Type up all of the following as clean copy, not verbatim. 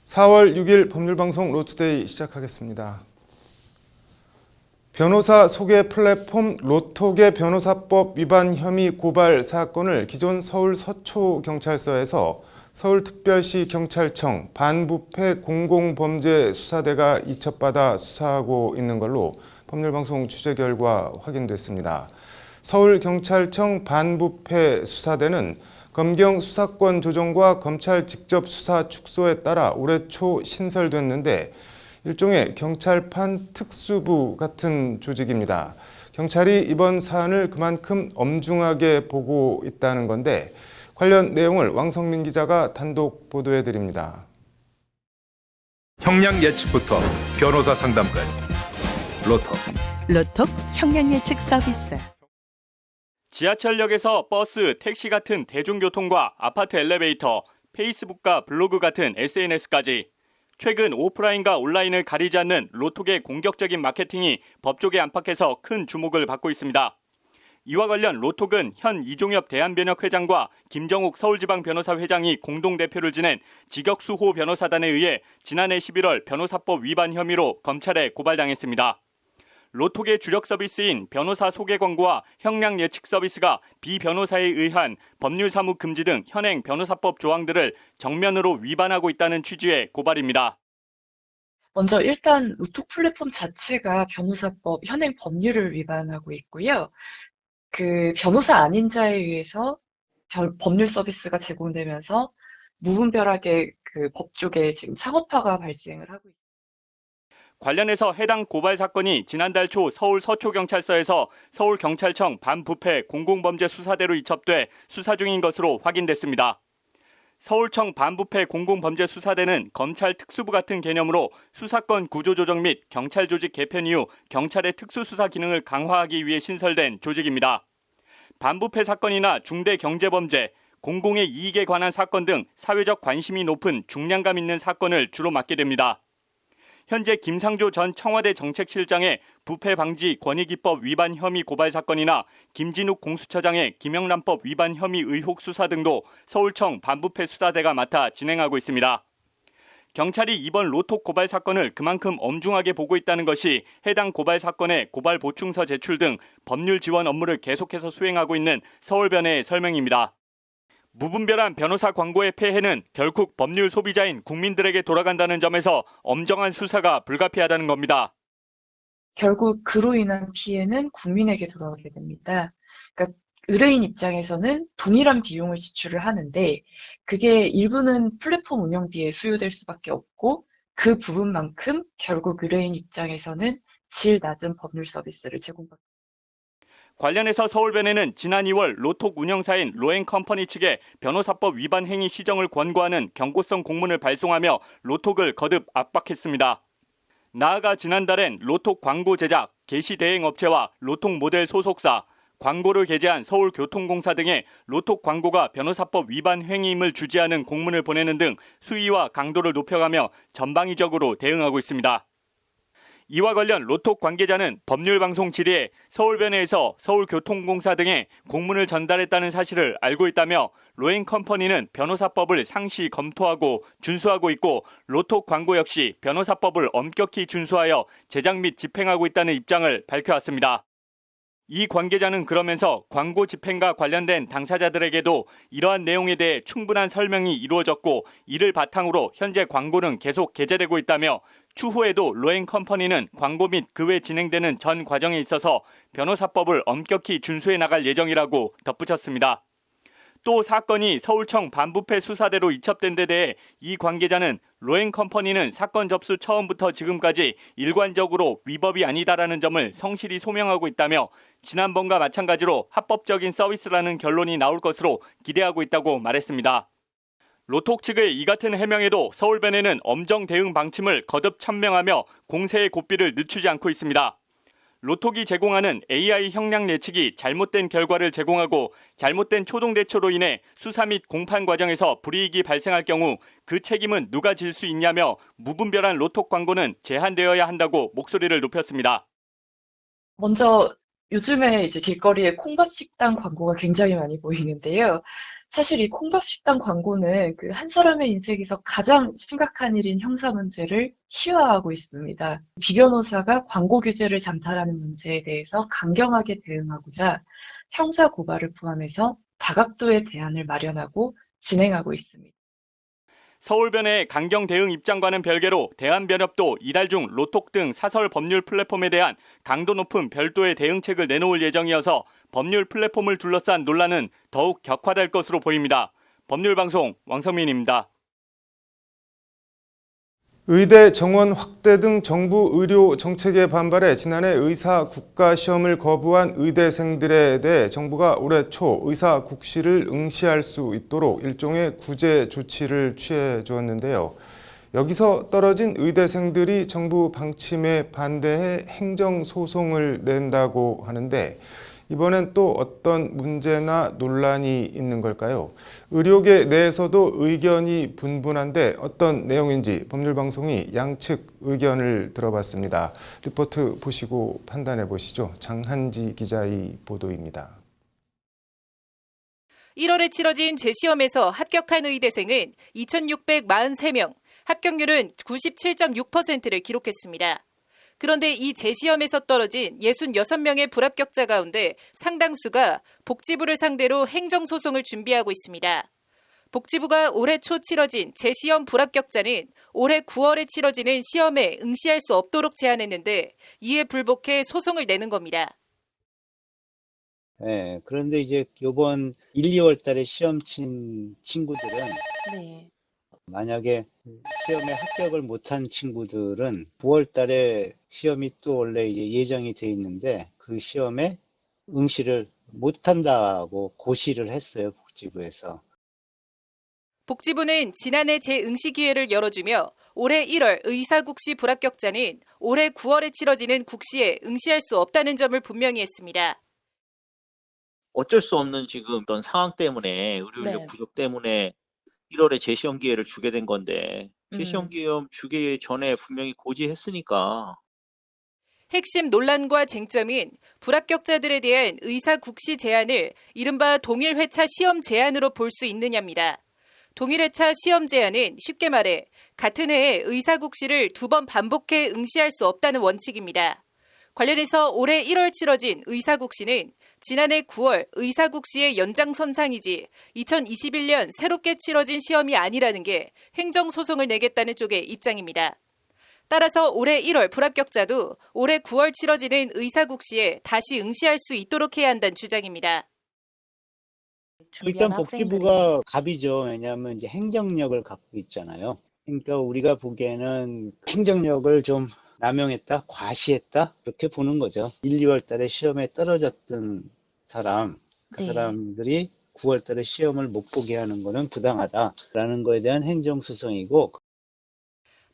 4월 6일 법률방송 로투데이 시작하겠습니다. 변호사 소개 플랫폼 로톡의 변호사법 위반 혐의 고발 사건을 기존 서울 서초경찰서에서 서울특별시 경찰청 반부패 공공범죄수사대가 이첩받아 수사하고 있는 걸로 법률방송 취재 결과 확인됐습니다. 서울경찰청 반부패 수사대는 검경 수사권 조정과 검찰 직접 수사 축소에 따라 올해 초 신설됐는데 일종의 경찰판 특수부 같은 조직입니다. 경찰이 이번 사안을 그만큼 엄중하게 보고 있다는 건데 관련 내용을 왕성민 기자가 단독 보도해드립니다. 형량 예측부터 변호사 상담까지 로톡 형량 예측 서비스. 지하철역에서 버스, 택시 같은 대중교통과 아파트 엘리베이터, 페이스북과 블로그 같은 SNS까지 최근 오프라인과 온라인을 가리지 않는 로톡의 공격적인 마케팅이 법조계 안팎에서 큰 주목을 받고 있습니다. 이와 관련 로톡은 현 이종엽 대한변협회장과 김정욱 서울지방변호사 회장이 공동대표를 지낸 직역수호 변호사단에 의해 지난해 11월 변호사법 위반 혐의로 검찰에 고발당했습니다. 로톡의 주력 서비스인 변호사 소개 광고와 형량 예측 서비스가 비변호사에 의한 법률 사무 금지 등 현행 변호사법 조항들을 정면으로 위반하고 있다는 취지의 고발입니다. 먼저 일단 로톡 플랫폼 자체가 변호사법 현행 법률을 위반하고 있고요. 그 변호사 아닌 자에 의해서 법률 서비스가 제공되면서 무분별하게 그 법조계에 지금 상업화가 발생을 하고 있습니다. 관련해서 해당 고발 사건이 지난달 초 서울 서초경찰서에서 서울경찰청 반부패 공공범죄수사대로 이첩돼 수사 중인 것으로 확인됐습니다. 서울청 반부패 공공범죄수사대는 검찰 특수부 같은 개념으로 수사권 구조조정 및 경찰 조직 개편 이후 경찰의 특수수사 기능을 강화하기 위해 신설된 조직입니다. 반부패 사건이나 중대경제범죄, 공공의 이익에 관한 사건 등 사회적 관심이 높은 중량감 있는 사건을 주로 맡게 됩니다. 현재 김상조 전 청와대 정책실장의 부패 방지 권익위법 위반 혐의 고발 사건이나 김진욱 공수처장의 김영란법 위반 혐의 의혹 수사 등도 서울청 반부패 수사대가 맡아 진행하고 있습니다. 경찰이 이번 로톡 고발 사건을 그만큼 엄중하게 보고 있다는 것이 해당 고발 사건의 고발 보충서 제출 등 법률 지원 업무를 계속해서 수행하고 있는 서울변의 설명입니다. 무분별한 변호사 광고의 폐해는 결국 법률 소비자인 국민들에게 돌아간다는 점에서 엄정한 수사가 불가피하다는 겁니다. 결국 그로 인한 피해는 국민에게 돌아가게 됩니다. 그러니까 의뢰인 입장에서는 동일한 비용을 지출을 하는데 그게 일부는 플랫폼 운영비에 수요될 수밖에 없고 그 부분만큼 결국 의뢰인 입장에서는 질 낮은 법률 서비스를 제공받습니다. 관련해서 서울변에는 지난 2월 로톡 운영사인 로엔컴퍼니 측에 변호사법 위반 행위 시정을 권고하는 경고성 공문을 발송하며 로톡을 거듭 압박했습니다. 나아가 지난달엔 로톡 광고 제작, 게시 대행 업체와 로톡 모델 소속사, 광고를 게재한 서울교통공사 등의 로톡 광고가 변호사법 위반 행위임을 주지하는 공문을 보내는 등 수위와 강도를 높여가며 전방위적으로 대응하고 있습니다. 이와 관련 로톡 관계자는 법률방송 질의에 서울변회에서 서울교통공사 등에 공문을 전달했다는 사실을 알고 있다며 로엔컴퍼니는 변호사법을 상시 검토하고 준수하고 있고 로톡 광고 역시 변호사법을 엄격히 준수하여 제작 및 집행하고 있다는 입장을 밝혀왔습니다. 이 관계자는 그러면서 광고 집행과 관련된 당사자들에게도 이러한 내용에 대해 충분한 설명이 이루어졌고 이를 바탕으로 현재 광고는 계속 게재되고 있다며 추후에도 로엔컴퍼니는 광고 및 그 외 진행되는 전 과정에 있어서 변호사법을 엄격히 준수해 나갈 예정이라고 덧붙였습니다. 또 사건이 서울청 반부패 수사대로 이첩된 데 대해 이 관계자는 로엔컴퍼니는 사건 접수 처음부터 지금까지 일관적으로 위법이 아니다라는 점을 성실히 소명하고 있다며 지난번과 마찬가지로 합법적인 서비스라는 결론이 나올 것으로 기대하고 있다고 말했습니다. 로톡 측의 이 같은 해명에도 서울변에는 엄정 대응 방침을 거듭 천명하며 공세의 고삐를 늦추지 않고 있습니다. 로톡이 제공하는 AI 형량 예측이 잘못된 결과를 제공하고 잘못된 초동 대처로 인해 수사 및 공판 과정에서 불이익이 발생할 경우 그 책임은 누가 질 수 있냐며 무분별한 로톡 광고는 제한되어야 한다고 목소리를 높였습니다. 먼저 요즘에 이제 길거리에 콩밥 식당 광고가 굉장히 많이 보이는데요. 사실 이 콩밥식당 광고는 그 한 사람의 인생에서 가장 심각한 일인 형사 문제를 희화화하고 있습니다. 비 변호사가 광고 규제를 잠탈하는 문제에 대해서 강경하게 대응하고자 형사 고발을 포함해서 다각도의 대안을 마련하고 진행하고 있습니다. 서울변의 강경 대응 입장과는 별개로 대한변협도 이달 중 로톡 등 사설 법률 플랫폼에 대한 강도 높은 별도의 대응책을 내놓을 예정이어서 법률 플랫폼을 둘러싼 논란은 더욱 격화될 것으로 보입니다. 법률방송 왕성민입니다. 의대 정원 확대 등 정부 의료 정책에 반발해 지난해 의사 국가시험을 거부한 의대생들에 대해 정부가 올해 초 의사 국시를 응시할 수 있도록 일종의 구제 조치를 취해 주었는데요. 여기서 떨어진 의대생들이 정부 방침에 반대해 행정소송을 낸다고 하는데 이번엔 또 어떤 문제나 논란이 있는 걸까요? 의료계 내에서도 의견이 분분한데 어떤 내용인지 법률방송이 양측 의견을 들어봤습니다. 리포트 보시고 판단해 보시죠. 장한지 기자의 보도입니다. 1월에 치러진 재시험에서 합격한 의대생은 2,643명, 합격률은 97.6%를 기록했습니다. 그런데 이 재시험에서 떨어진 66명의 불합격자 가운데 상당수가 복지부를 상대로 행정소송을 준비하고 있습니다. 복지부가 올해 초 치러진 재시험 불합격자는 올해 9월에 치러지는 시험에 응시할 수 없도록 제한했는데 이에 불복해 소송을 내는 겁니다. 네, 그런데 이제 이번 1, 2월 달에 시험 친 친구들은 만약에 시험에 합격을 못한 친구들은 9월 달에 시험이 또 원래 이제 예정이 돼 있는데 그 시험에 응시를 못한다고 고시를 했어요, 복지부에서. 복지부는 지난해 재응시 기회를 열어주며 올해 1월 의사국시 불합격자는 올해 9월에 치러지는 국시에 응시할 수 없다는 점을 분명히 했습니다. 어쩔 수 없는 지금 어떤 상황 때문에 의료 인력 부족 때문에 1월에 재시험 기회를 주게 된 건데 재시험 기회 주기 전에 분명히 고지했으니까. 핵심 논란과 쟁점인 불합격자들에 대한 의사 국시 제한을 이른바 동일 회차 시험 제한으로 볼 수 있느냐입니다. 동일 회차 시험 제한은 쉽게 말해 같은 해에 의사 국시를 2번 반복해 응시할 수 없다는 원칙입니다. 관련해서 올해 1월 치러진 의사 국시는 지난해 9월 의사국시의 연장선상이지 2021년 새롭게 치러진 시험이 아니라는 게 행정소송을 내겠다는 쪽의 입장입니다. 따라서 올해 1월 불합격자도 올해 9월 치러지는 의사국시에 다시 응시할 수 있도록 해야 한다는 주장입니다. 일단 복지부가 갑이죠. 왜냐하면 이제 행정력을 갖고 있잖아요. 그러니까 우리가 보기에는 행정력을 좀 남용했다, 과시했다 이렇게 보는 거죠. 1, 2월 달에 시험에 떨어졌던 사람, 그 사람들이 9월 달에 시험을 못 보게 하는 거는 부당하다라는 거에 대한 행정소송이고.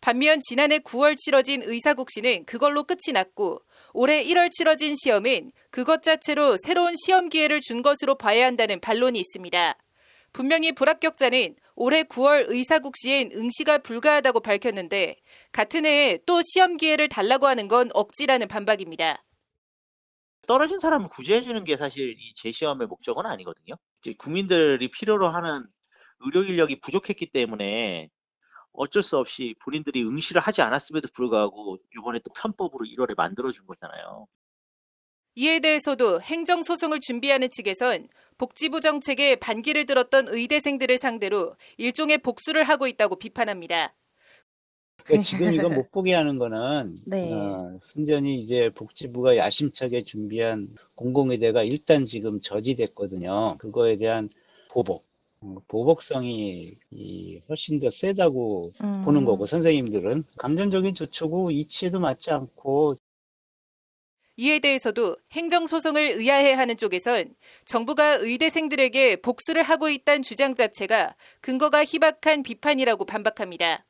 반면 지난해 9월 치러진 의사국시는 그걸로 끝이 났고 올해 1월 치러진 시험은 그것 자체로 새로운 시험 기회를 준 것으로 봐야 한다는 반론이 있습니다. 분명히 불합격자는 올해 9월 의사국시엔 응시가 불가하다고 밝혔는데 같은 해에 또 시험 기회를 달라고 하는 건 억지라는 반박입니다. 떨어진 사람을 구제해주는 게 사실 이 재시험의 목적은 아니거든요. 이제 국민들이 필요로 하는 의료 인력이 부족했기 때문에 어쩔 수 없이 본인들이 응시를 하지 않았음에도 불구하고 이번에 또 편법으로 1월에 만들어준 거잖아요. 이에 대해서도 행정소송을 준비하는 측에선 복지부 정책에 반기를 들었던 의대생들을 상대로 일종의 복수를 하고 있다고 비판합니다. 그러니까 지금 이거 못 보게 하는 거는 순전히 이제 복지부가 야심차게 준비한 공공의대가 일단 지금 저지됐거든요. 그거에 대한 보복성이 훨씬 더 세다고 보는 거고 선생님들은 감정적인 조치고 이치에도 맞지 않고. 이에 대해서도 행정소송을 의아해하는 쪽에선 정부가 의대생들에게 복수를 하고 있다는 주장 자체가 근거가 희박한 비판이라고 반박합니다.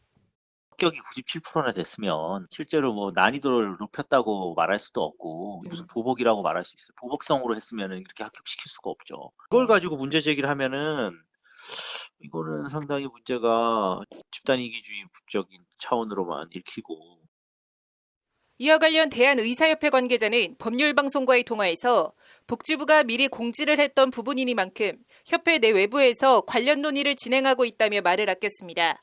합격이 97%나 됐으면 실제로 뭐 난이도를 높였다고 말할 수도 없고 무슨 보복이라고 말할 수 있어요. 보복성으로 했으면 이렇게 합격시킬 수가 없죠. 그걸 가지고 문제 제기를 하면은 이거는 상당히 문제가 집단이기주의적인 차원으로만 읽히고. 이와 관련 대한의사협회 관계자는 법률방송과의 통화에서 복지부가 미리 공지를 했던 부분이니만큼 협회 내외부에서 관련 논의를 진행하고 있다며 말을 아꼈습니다.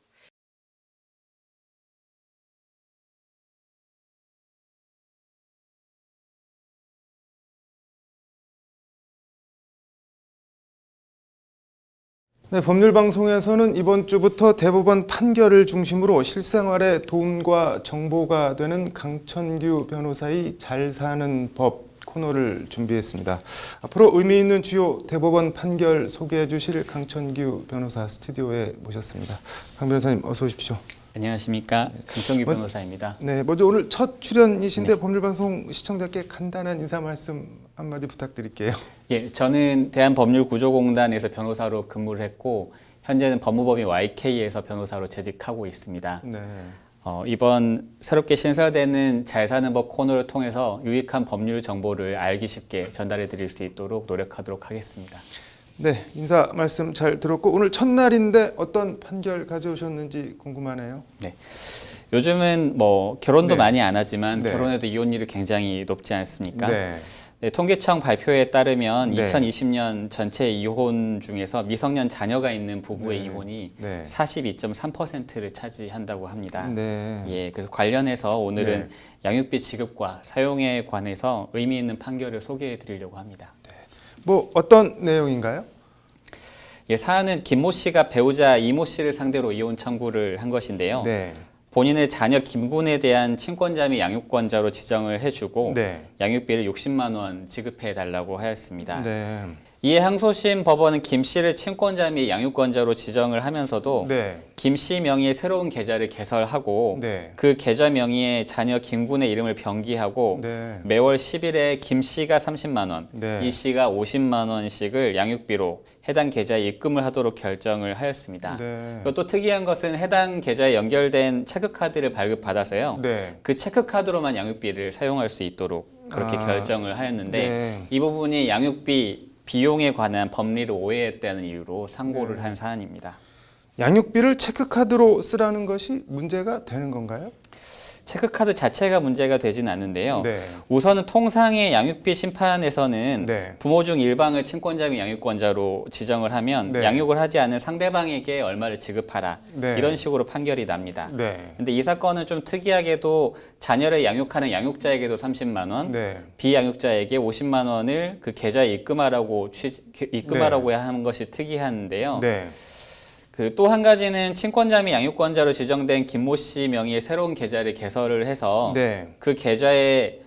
네, 법률방송에서는 이번 주부터 대법원 판결을 중심으로 실생활에 도움과 정보가 되는 강천규 변호사의 잘 사는 법 코너를 준비했습니다. 앞으로 의미 있는 주요 대법원 판결 소개해 주실 강천규 변호사 스튜디오에 모셨습니다. 강 변호사님 어서 오십시오. 안녕하십니까. 강천규 변호사입니다. 네, 먼저 오늘 첫 출연이신데 법률방송 시청자께 간단한 인사 말씀 한마디 부탁드릴게요. 예, 저는 대한법률구조공단에서 변호사로 근무를 했고 현재는 법무법인 YK에서 변호사로 재직하고 있습니다. 네. 이번 새롭게 신설되는 잘 사는 법 코너를 통해서 유익한 법률 정보를 알기 쉽게 전달해 드릴 수 있도록 노력하도록 하겠습니다. 네, 인사 말씀 잘 들었고 오늘 첫날인데 어떤 판결 가져오셨는지 궁금하네요. 네. 요즘은 뭐 결혼도 네. 많이 안 하지만 네. 결혼해도 이혼율이 굉장히 높지 않습니까? 네. 네, 통계청 발표에 따르면 네. 2020년 전체 이혼 중에서 미성년 자녀가 있는 부부의 네. 이혼이 네. 42.3%를 차지한다고 합니다. 네. 예, 그래서 관련해서 오늘은 네. 양육비 지급과 사용에 관해서 의미 있는 판결을 소개해 드리려고 합니다. 뭐 어떤 내용인가요? 예, 사안은 김모 씨가 배우자 이모 씨를 상대로 이혼 청구를 한 것인데요. 네. 본인의 자녀 김군에 대한 친권자 및 양육권자로 지정을 해주고 네. 양육비를 60만 원 지급해 달라고 하였습니다. 네. 이에 항소심 법원은 김 씨를 친권자 및 양육권자로 지정을 하면서도 네. 김 씨 명의의 새로운 계좌를 개설하고 네. 그 계좌 명의의 자녀 김군의 이름을 변기하고 네. 매월 10일에 김 씨가 30만 원, 네. 이 씨가 50만 원씩을 양육비로 해당 계좌에 입금을 하도록 결정을 하였습니다. 네. 그리고 또 특이한 것은 해당 계좌에 연결된 체크카드를 발급받아서요. 네. 그 체크카드로만 양육비를 사용할 수 있도록 그렇게 결정을 하였는데 네. 이 부분이 양육비 비용에 관한 법리를 오해했다는 이유로 상고를 네. 한 사안입니다. 양육비를 체크카드로 쓰라는 것이 문제가 되는 건가요? 체크카드 자체가 문제가 되진 않는데요. 네. 우선은 통상의 양육비 심판에서는 네. 부모 중 일방을 친권자 및 양육권자로 지정을 하면 네. 양육을 하지 않은 상대방에게 얼마를 지급하라 네. 이런 식으로 판결이 납니다. 네. 근데 이 사건은 좀 특이하게도 자녀를 양육하는 양육자에게도 30만 원, 네. 비양육자에게 50만 원을 그 계좌에 입금하라고 한 것이 특이한데요. 네. 그 또 한 가지는 친권자 및 양육권자로 지정된 김모 씨 명의의 새로운 계좌를 개설을 해서 네. 그 계좌에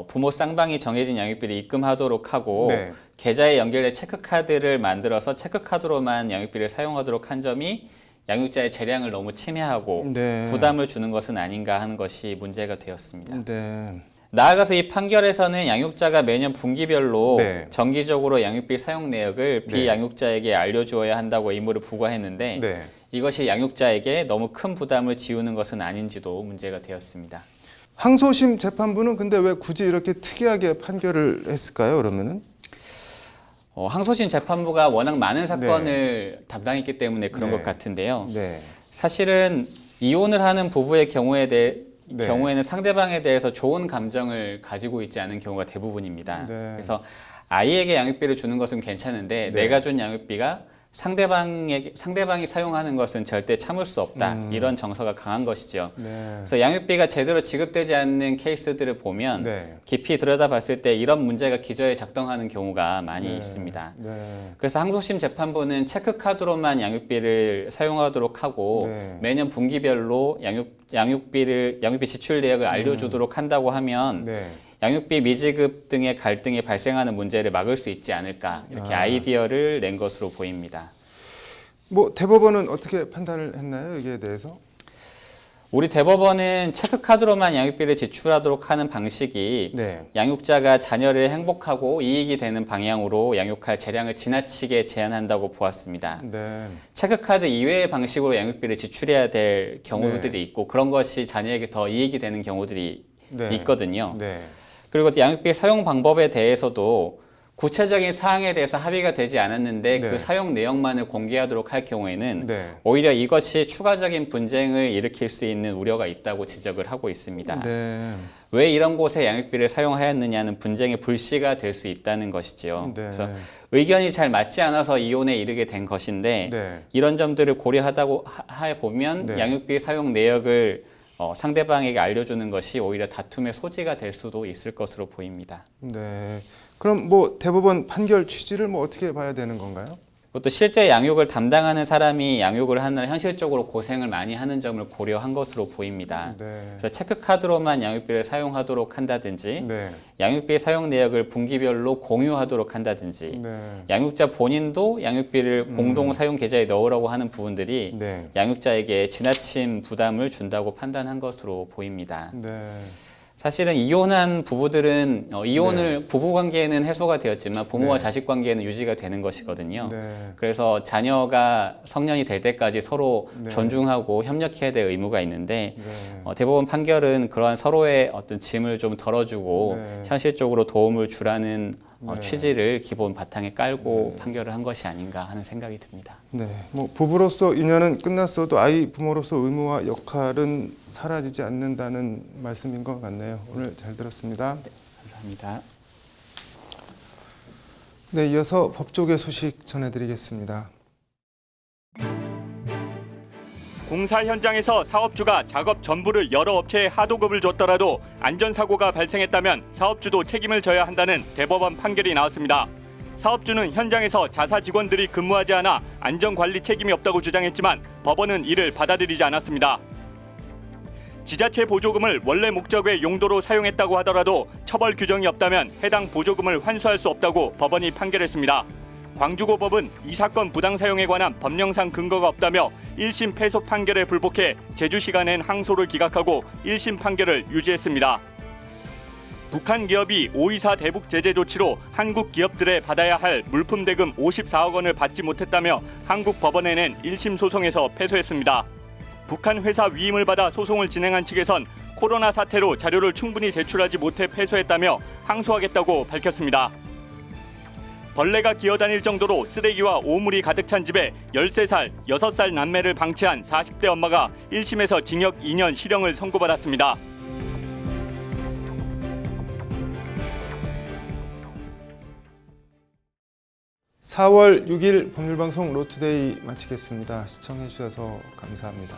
부모 쌍방이 정해진 양육비를 입금하도록 하고 네. 계좌에 연결된 체크카드를 만들어서 체크카드로만 양육비를 사용하도록 한 점이 양육자의 재량을 너무 침해하고 네. 부담을 주는 것은 아닌가 하는 것이 문제가 되었습니다. 네. 나아가서 이 판결에서는 양육자가 매년 분기별로 네. 정기적으로 양육비 사용 내역을 네. 비양육자에게 알려주어야 한다고 의무를 부과했는데 네. 이것이 양육자에게 너무 큰 부담을 지우는 것은 아닌지도 문제가 되었습니다. 항소심 재판부는 근데 왜 굳이 이렇게 특이하게 판결을 했을까요? 그러면은? 항소심 재판부가 워낙 많은 사건을 담당했기 때문에 그런 네. 것 같은데요. 네. 사실은 이혼을 하는 부부의 네. 경우에는 상대방에 대해서 좋은 감정을 가지고 있지 않은 경우가 대부분입니다. 네. 그래서 아이에게 양육비를 주는 것은 괜찮은데 네. 내가 준 양육비가 상대방이 사용하는 것은 절대 참을 수 없다. 이런 정서가 강한 것이죠. 네. 그래서 양육비가 제대로 지급되지 않는 케이스들을 보면 네. 깊이 들여다봤을 때 이런 문제가 기저에 작동하는 경우가 많이 네. 있습니다. 네. 그래서 항소심 재판부는 체크카드로만 양육비를 사용하도록 하고 네. 매년 분기별로 양육비 지출 내역을 알려주도록 한다고 하면 네. 양육비 미지급 등의 갈등이 발생하는 문제를 막을 수 있지 않을까 이렇게 아이디어를 낸 것으로 보입니다. 뭐 대법원은 어떻게 판단을 했나요? 여기에 대해서? 우리 대법원은 체크카드로만 양육비를 지출하도록 하는 방식이 네. 양육자가 자녀를 행복하고 이익이 되는 방향으로 양육할 재량을 지나치게 제한한다고 보았습니다. 네. 체크카드 이외의 방식으로 양육비를 지출해야 될 경우들이 있고 그런 것이 자녀에게 더 이익이 되는 경우들이 네. 있거든요. 네. 그리고 양육비 사용 방법에 대해서도 구체적인 사항에 대해서 합의가 되지 않았는데 네. 그 사용 내용만을 공개하도록 할 경우에는 네. 오히려 이것이 추가적인 분쟁을 일으킬 수 있는 우려가 있다고 지적을 하고 있습니다. 네. 왜 이런 곳에 양육비를 사용하였느냐는 분쟁의 불씨가 될 수 있다는 것이지요. 네. 그래서 의견이 잘 맞지 않아서 이혼에 이르게 된 것인데 네. 이런 점들을 고려하다고 보면 네. 양육비 사용 내역을 상대방에게 알려주는 것이 오히려 다툼의 소지가 될 수도 있을 것으로 보입니다. 네. 그럼 뭐 대법원 판결 취지를 뭐 어떻게 봐야 되는 건가요? 그것도 실제 양육을 담당하는 사람이 양육을 하는 현실적으로 고생을 많이 하는 점을 고려한 것으로 보입니다. 네. 그래서 체크카드로만 양육비를 사용하도록 한다든지 네. 양육비 사용 내역을 분기별로 공유하도록 한다든지 네. 양육자 본인도 양육비를 공동 사용 계좌에 넣으라고 하는 부분들이 네. 양육자에게 지나친 부담을 준다고 판단한 것으로 보입니다. 네. 사실은 이혼한 부부들은 이혼을 부부 관계에는 해소가 되었지만 부모와 네. 자식 관계에는 유지가 되는 것이거든요. 네. 그래서 자녀가 성년이 될 때까지 서로 네. 존중하고 협력해야 될 의무가 있는데 네. 대법원 판결은 그러한 서로의 어떤 짐을 좀 덜어주고 네. 현실적으로 도움을 주라는 네. 취지를 기본 바탕에 깔고 판결을 한 것이 아닌가 하는 생각이 듭니다. 네, 뭐 부부로서 인연은 끝났어도 아이 부모로서 의무와 역할은 사라지지 않는다는 말씀인 것 같네요. 오늘 잘 들었습니다. 감사합니다. 네, 이어서 법조계 소식 전해드리겠습니다. 공사 현장에서 사업주가 작업 전부를 여러 업체에 하도급을 줬더라도 안전사고가 발생했다면 사업주도 책임을 져야 한다는 대법원 판결이 나왔습니다. 사업주는 현장에서 자사 직원들이 근무하지 않아 안전관리 책임이 없다고 주장했지만 법원은 이를 받아들이지 않았습니다. 지자체 보조금을 원래 목적의 용도로 사용했다고 하더라도 처벌 규정이 없다면 해당 보조금을 환수할 수 없다고 법원이 판결했습니다. 광주고법은 이 사건 부당 사용에 관한 법령상 근거가 없다며 1심 패소 판결에 불복해 제주시가 낸 항소를 기각하고 1심 판결을 유지했습니다. 북한 기업이 524 대북 제재 조치로 한국 기업들에 받아야 할 물품 대금 54억 원을 받지 못했다며 한국 법원에 낸 1심 소송에서 패소했습니다. 북한 회사 위임을 받아 소송을 진행한 측에선 코로나 사태로 자료를 충분히 제출하지 못해 패소했다며 항소하겠다고 밝혔습니다. 벌레가 기어다닐 정도로 쓰레기와 오물이 가득 찬 집에 13살, 6살 남매를 방치한 40대 엄마가 1심에서 징역 2년 실형을 선고받았습니다. (4월 6일) 법률방송 로투데이 마치겠습니다. 시청해주셔서 감사합니다.